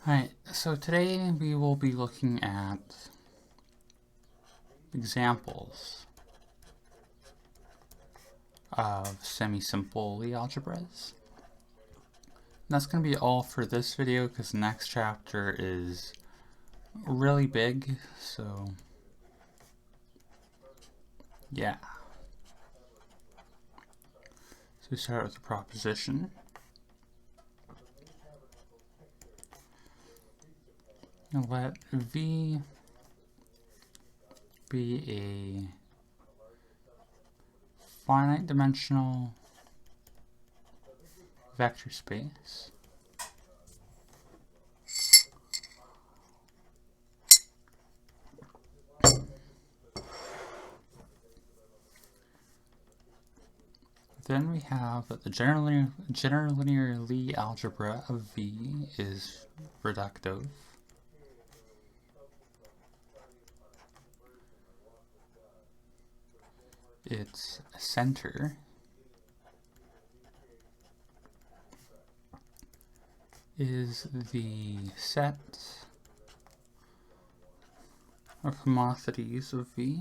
Alright, so today we will be looking at examples of semi-simple algebras. And that's going to be all for this video because the next chapter is really big, so yeah. So we start with the proposition. And let V be a finite dimensional vector space then we have that the general linear Lie algebra of V is reductive. Its center is the set of homotheties of V.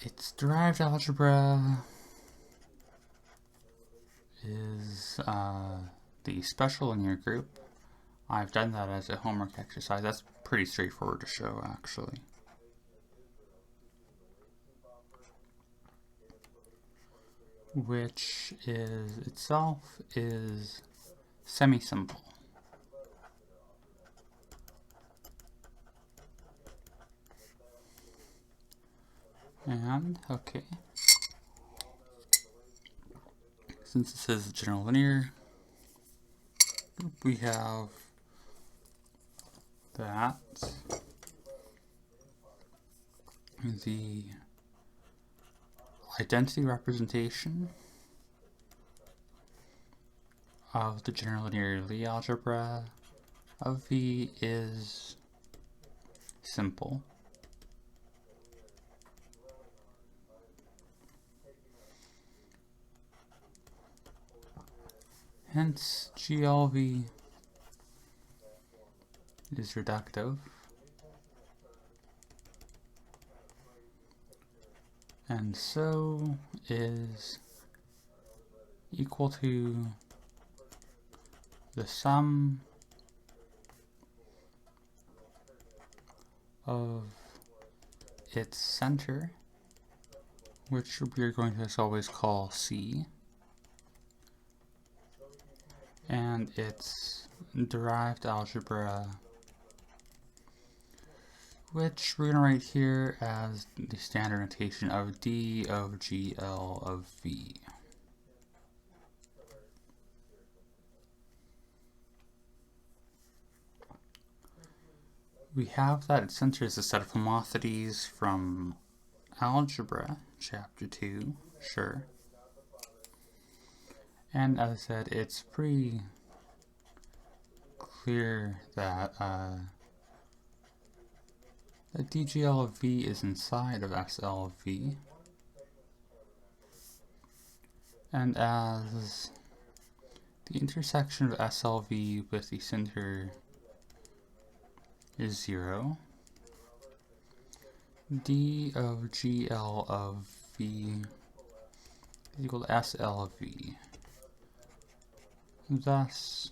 Its derived algebra is the special linear group. I've done that as a homework exercise. That's pretty straightforward to show, actually. Which is itself is semi-simple. And, okay. Since this is general linear, we have that the identity representation of the general linear Lie algebra of V is simple. Hence, GLV is reductive, and so is equal to the sum of its center, which we are going to always call C, and its derived algebra, which we're going to write here as the standard notation of D of GL of V. We have that its center is a set of homotheties from algebra, chapter 2, sure. And as I said, it's pretty clear that that DGL of V is inside of SL of V. And as the intersection of SLV with the center is 0, D of GL of V is equal to SL of V. Thus,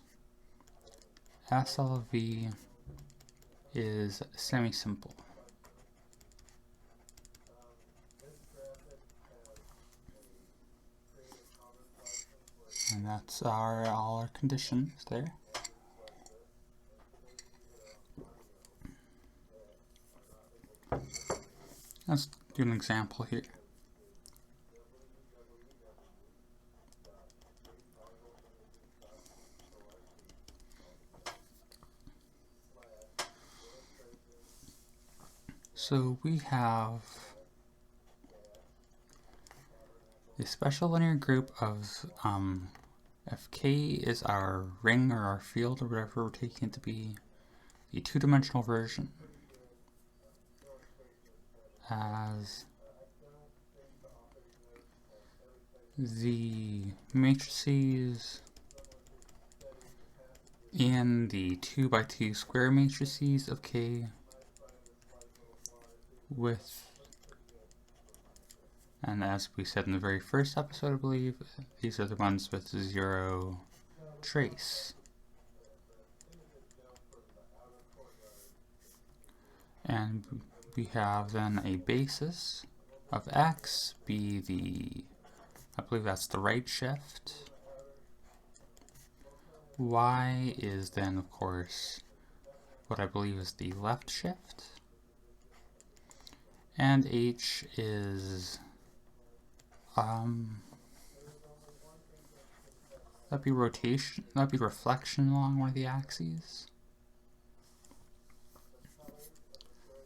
SL of V is semi-simple. And that's all our conditions there. Let's do an example here. So we have a special linear group of if K is our ring or our field or whatever we're taking it to be, the two-dimensional version as the matrices in the 2 by 2 square matrices of K with, and as we said in the very first episode, I believe, these are the ones with 0 trace. And we have then a basis of X be the, I believe that's the right shift. Y is then, of course, what I believe is the left shift. And H is, that'd be rotation, that'd be reflection along one of the axes.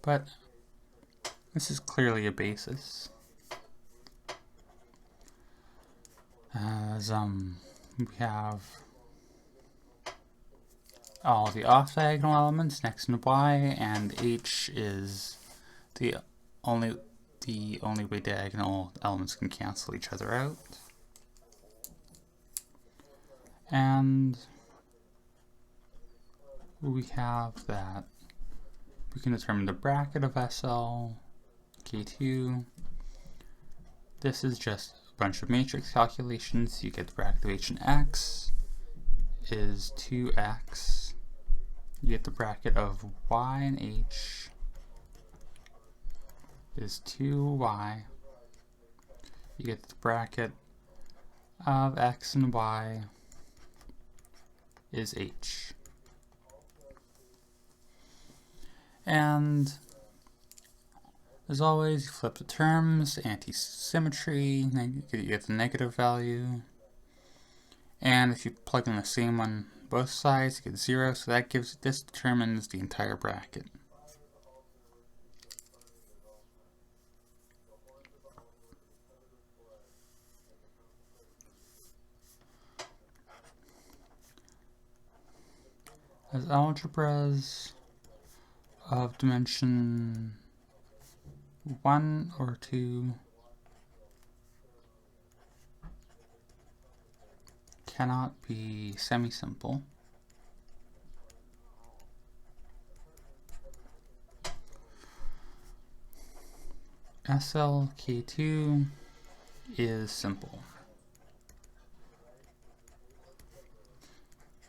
But this is clearly a basis. As we have all the off-diagonal elements next to Y, and H is the only way diagonal elements can cancel each other out. And we have that we can determine the bracket of SL K2. This is just a bunch of matrix calculations. You get the bracket of H and X is 2X. You get the bracket of Y and H is 2Y. You get the bracket of X and Y is H. And as always, you flip the terms, anti-symmetry, you get the negative value. And if you plug in the same on both sides, you get 0, so that gives, this determines the entire bracket. As algebras of dimension 1 or 2 cannot be semisimple. SLK2 is simple.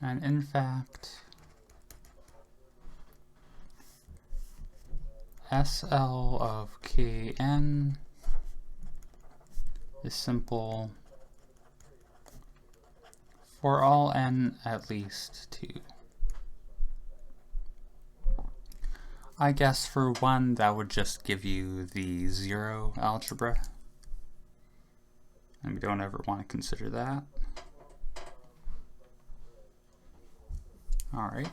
And in fact, SL of Kn is simple for all n at least 2. I guess for 1 that would just give you the 0 algebra, and we don't ever want to consider that. Alright.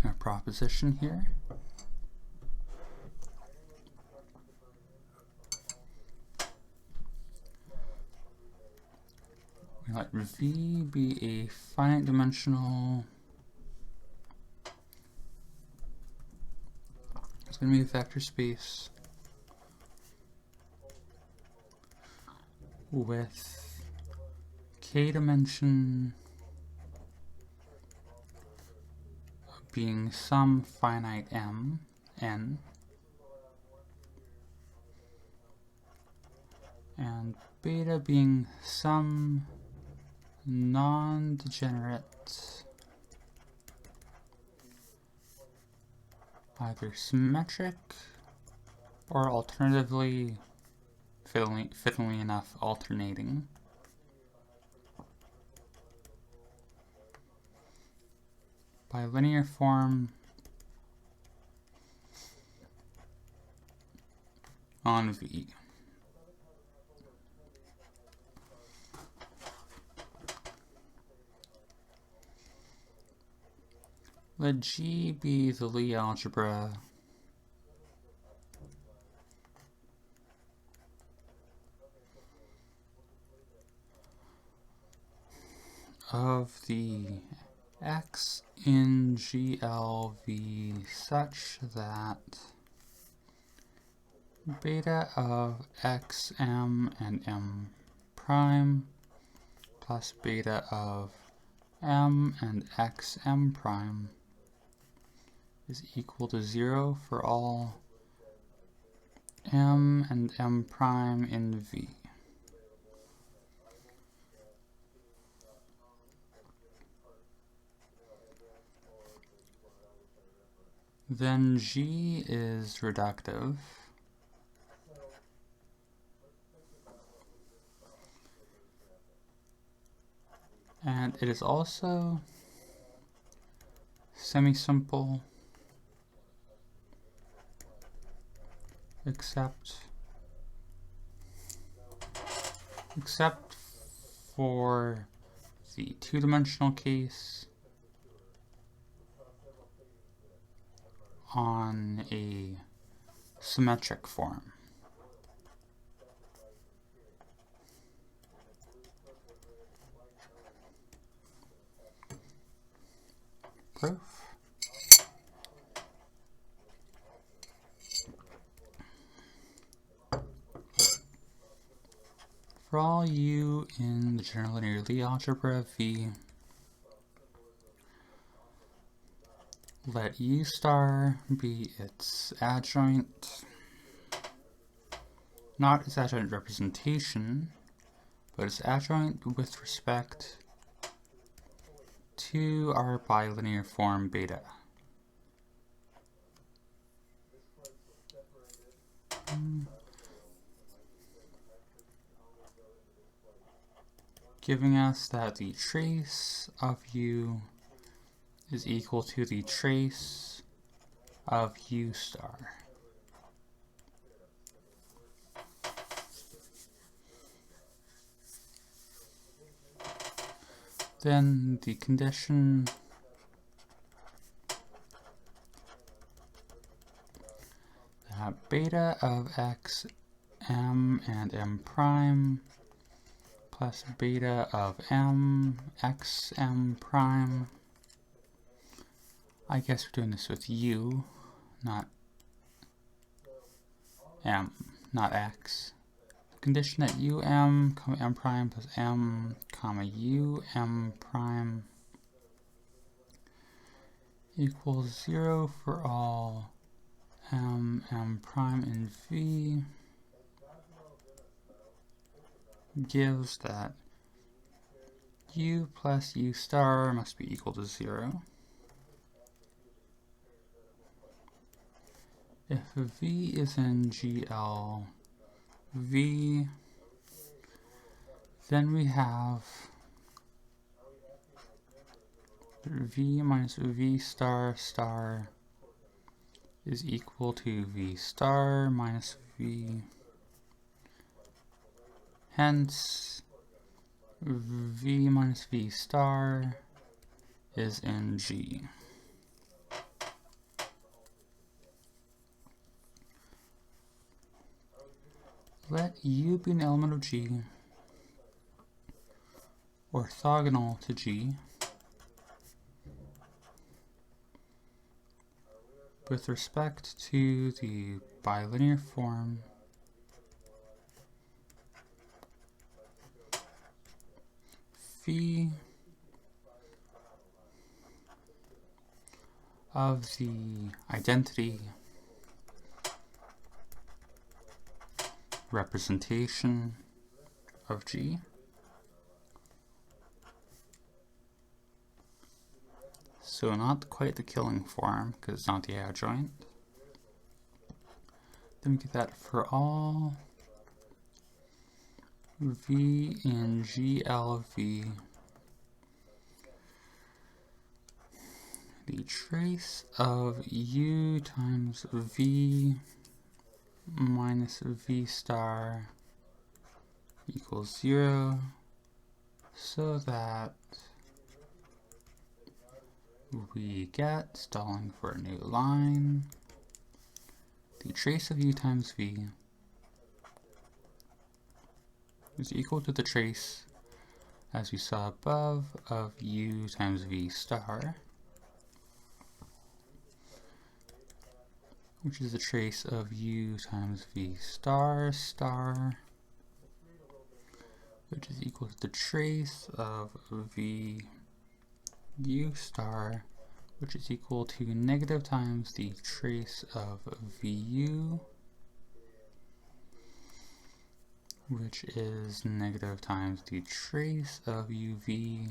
Our proposition here. We let V be a finite dimensional. It's going to be a vector space with k dimension being some finite m, n, and beta being some non-degenerate, either symmetric or alternatively, fittingly enough, alternating. By linear form on V. Let G be the Lie algebra of the x in GLV such that beta of xm and m prime plus beta of m and xm prime is equal to 0 for all m and m prime in V. Then G is reductive, and it is also semisimple except for the two-dimensional case on a symmetric form. Proof. For all u in the general linear Lie algebra V, let u star be its adjoint, not its adjoint representation, but its adjoint with respect to our bilinear form beta. Giving us that the trace of u is equal to the trace of u star. Then the condition that beta of x, m, and m prime plus beta of m, x, m prime. I guess we're doing this with u, not m, not x. Condition that m, m prime plus m, u, m prime equals 0 for all m prime in V gives that u plus u star must be equal to 0. If V is in GL V, then we have V minus V star star is equal to V star minus V. Hence, V minus V star is in G. Let U be an element of G, orthogonal to G, with respect to the bilinear form phi of the identity representation of G. So not quite the killing form, because it's not the adjoint. Then we get that for all V in GLV, the trace of U times V minus V star equals 0, so that we get, stalling for a new line, the trace of U times V is equal to the trace as we saw above, of u times v star, which is the trace of u times v star star, which is equal to the trace of v u star, which is equal to negative times the trace of vu, which is negative times the trace of uv,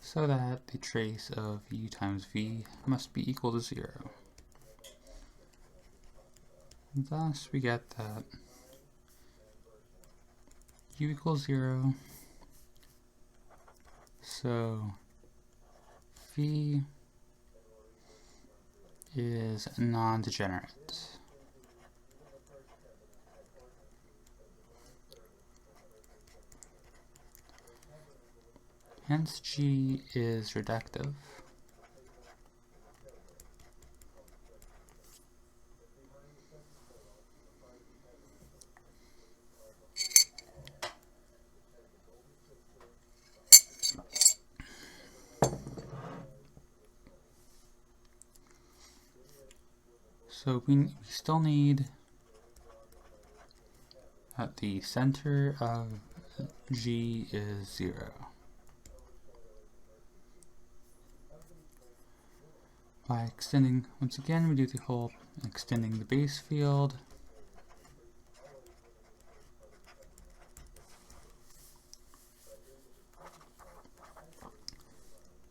so that the trace of u times v must be equal to 0. Thus we get that u equals 0, so v is non-degenerate. Hence G is reductive. So we still need that the center of G is 0. By extending, once again, we do the whole extending the base field.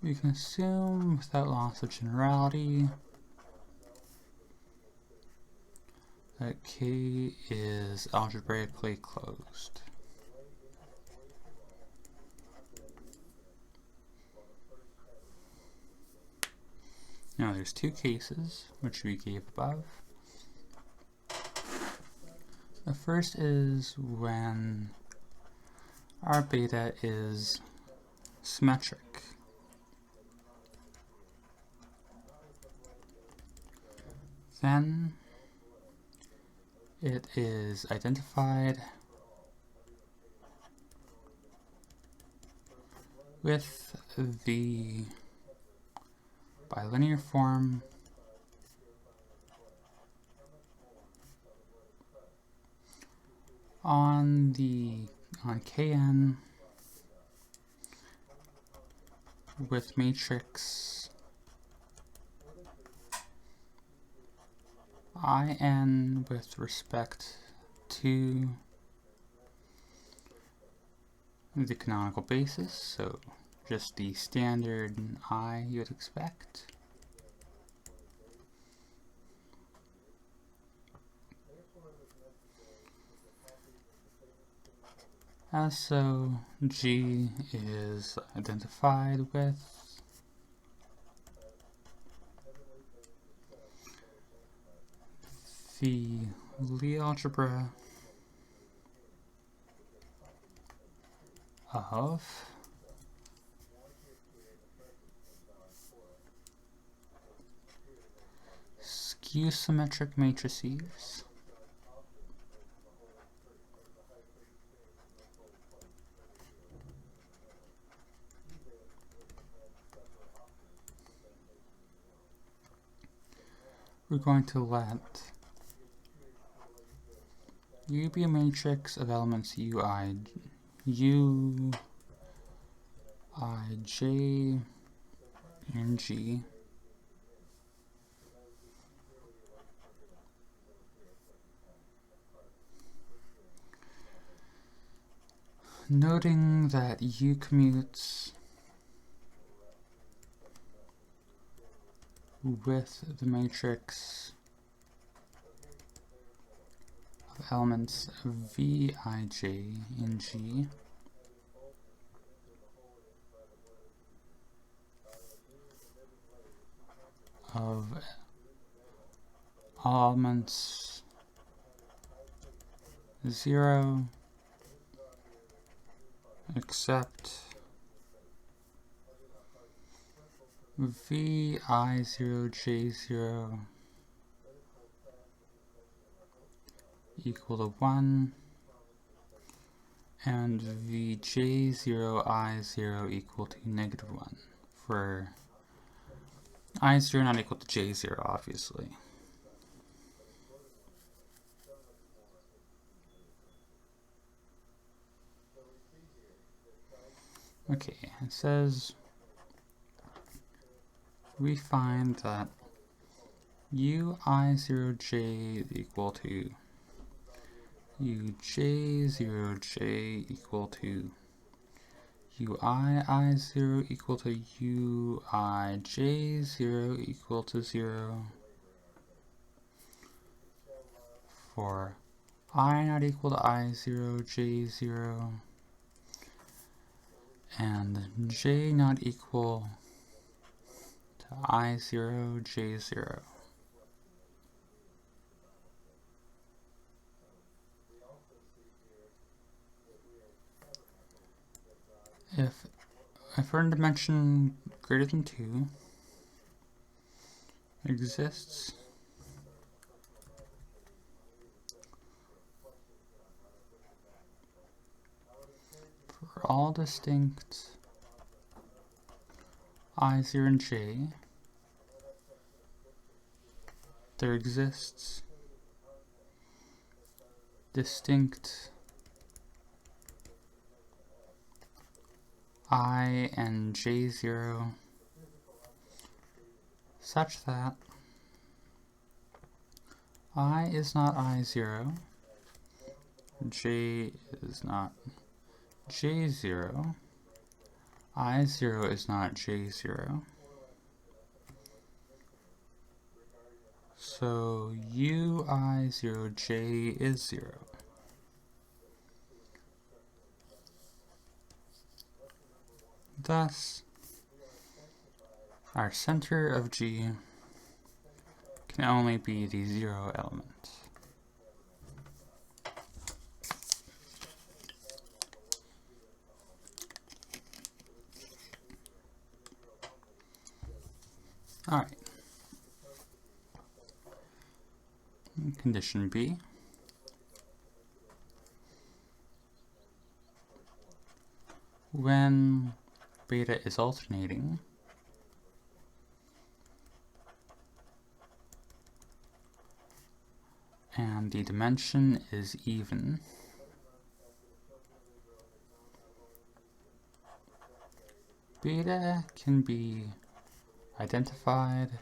We can assume, without loss of generality, that K is algebraically closed. Now there's two cases, which we gave above. The first is when our beta is symmetric. Then it is identified with the bilinear form on Kn with matrix In with respect to the canonical basis, so just the standard I you would expect. As so, G is identified with the Lie algebra of skew-symmetric matrices we're going to let U be a matrix of elements U, I, J, and G. Noting that U commutes with the matrix of elements V, I, J, and G. Of elements 0 except V, I0, J0 equal to 1, and the j0 I0 equal to -1 for I0 not equal to j0, obviously. Okay, it says we find that ui0j is equal to uj0j equal to ui0 equal to uij0 equal to 0 for I not equal to I0, J0, and J not equal to I0, J0. If for a dimension greater than 2 exists for all distinct I0 and J, there exists distinct I and J0 such that I is not I0, J is not J0, I0 is not J0, so ui0j is 0. Thus, our center of G can only be the 0 element. Alright. Condition B. When beta is alternating, and the dimension is even, beta can be identified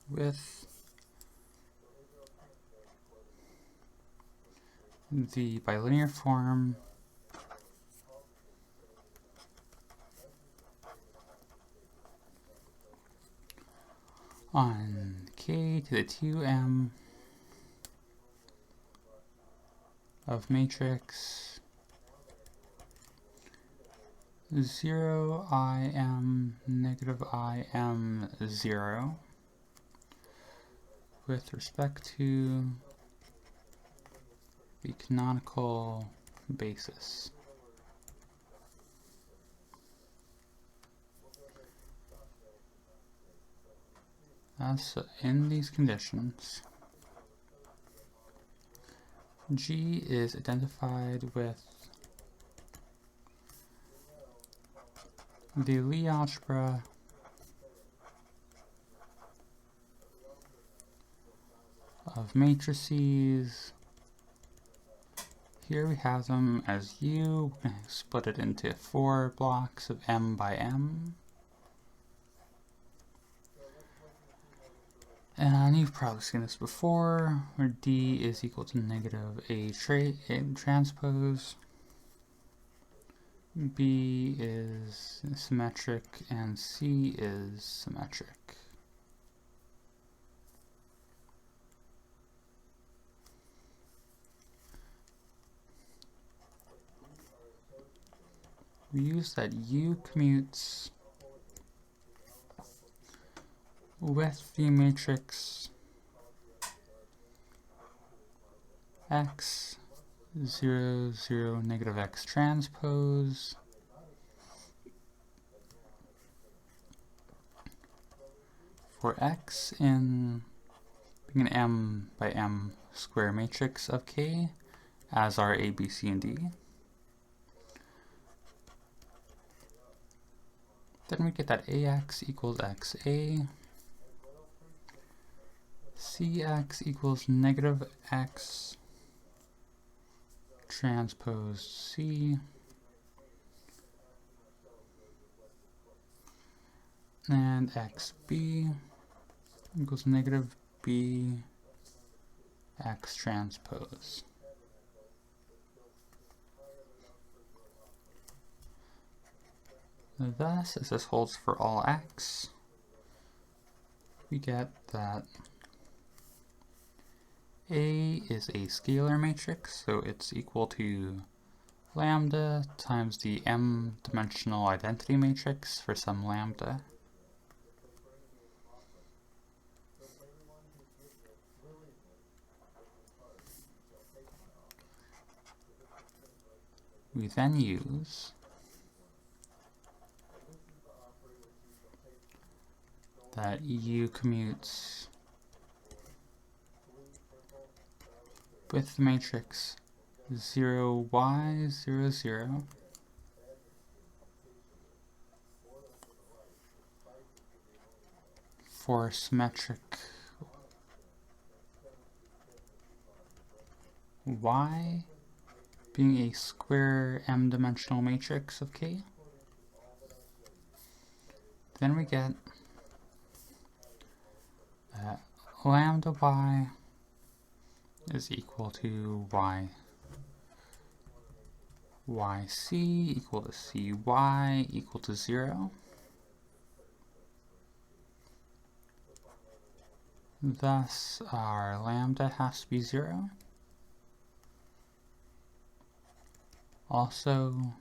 with the bilinear form on k to the 2m of matrix 0 im negative im 0 with respect to the canonical basis. So in these conditions, G is identified with the Lie algebra of matrices. Here we have them as U. We're going to split it into 4 blocks of m by m. And you've probably seen this before, where D is equal to negative A transpose. B is symmetric and C is symmetric. We use that U commutes with the matrix X 0, 0, negative X transpose for X in being an m by m square matrix of K as our A, B, C, and D. Then we get that AX equals XA, CX equals negative X transpose C, and XB equals negative B X transpose. Thus, as this holds for all X, we get that A is a scalar matrix, so it's equal to lambda times the m-dimensional identity matrix for some lambda. We then use that U commutes with the matrix 0, y, 0, 0 for symmetric y being a square m-dimensional matrix of K. Then we get that lambda y is equal to yc equal to cy equal to 0. Thus, our lambda has to be 0. Also,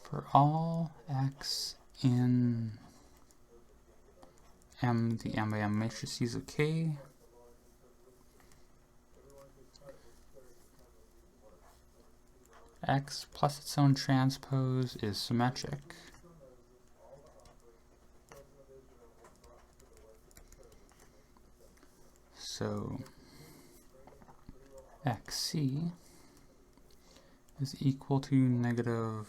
for all x in the m by m matrices of K, x plus its own transpose is symmetric. So xc is equal to negative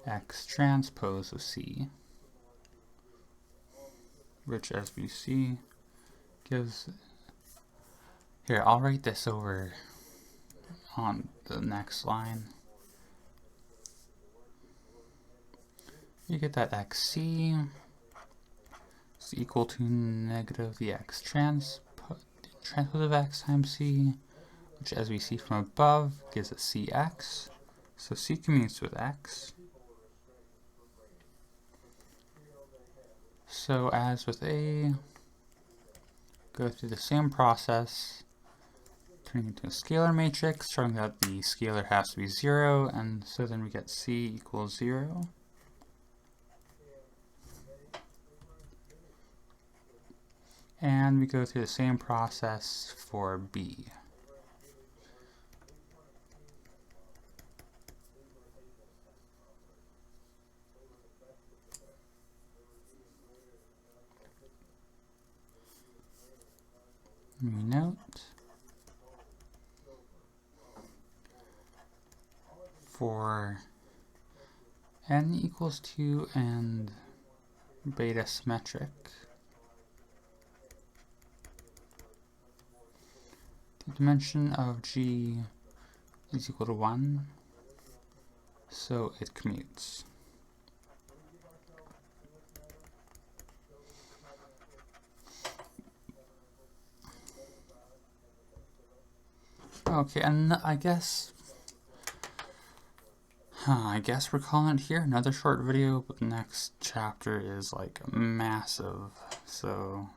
x transpose of c, which, as we see, gives... Here, I'll write this over on the next line. You get that xc is equal to negative the x transpose of x times c, which, as we see from above, gives us cx. So c commutes with x. So as with A, go through the same process, turning into a scalar matrix, showing that the scalar has to be 0, and so then we get C equals 0. And we go through the same process for B. We note for n equals 2 and beta symmetric, the dimension of G is equal to 1, so it commutes. Okay, and I guess we're calling it here. Another short video, but the next chapter is like massive. So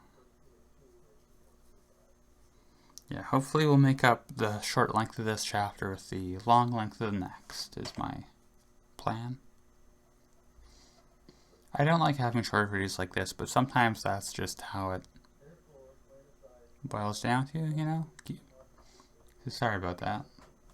yeah, hopefully we'll make up the short length of this chapter with the long length of the next, is my plan. I don't like having short videos like this, but sometimes that's just how it boils down to, you know? Sorry about that.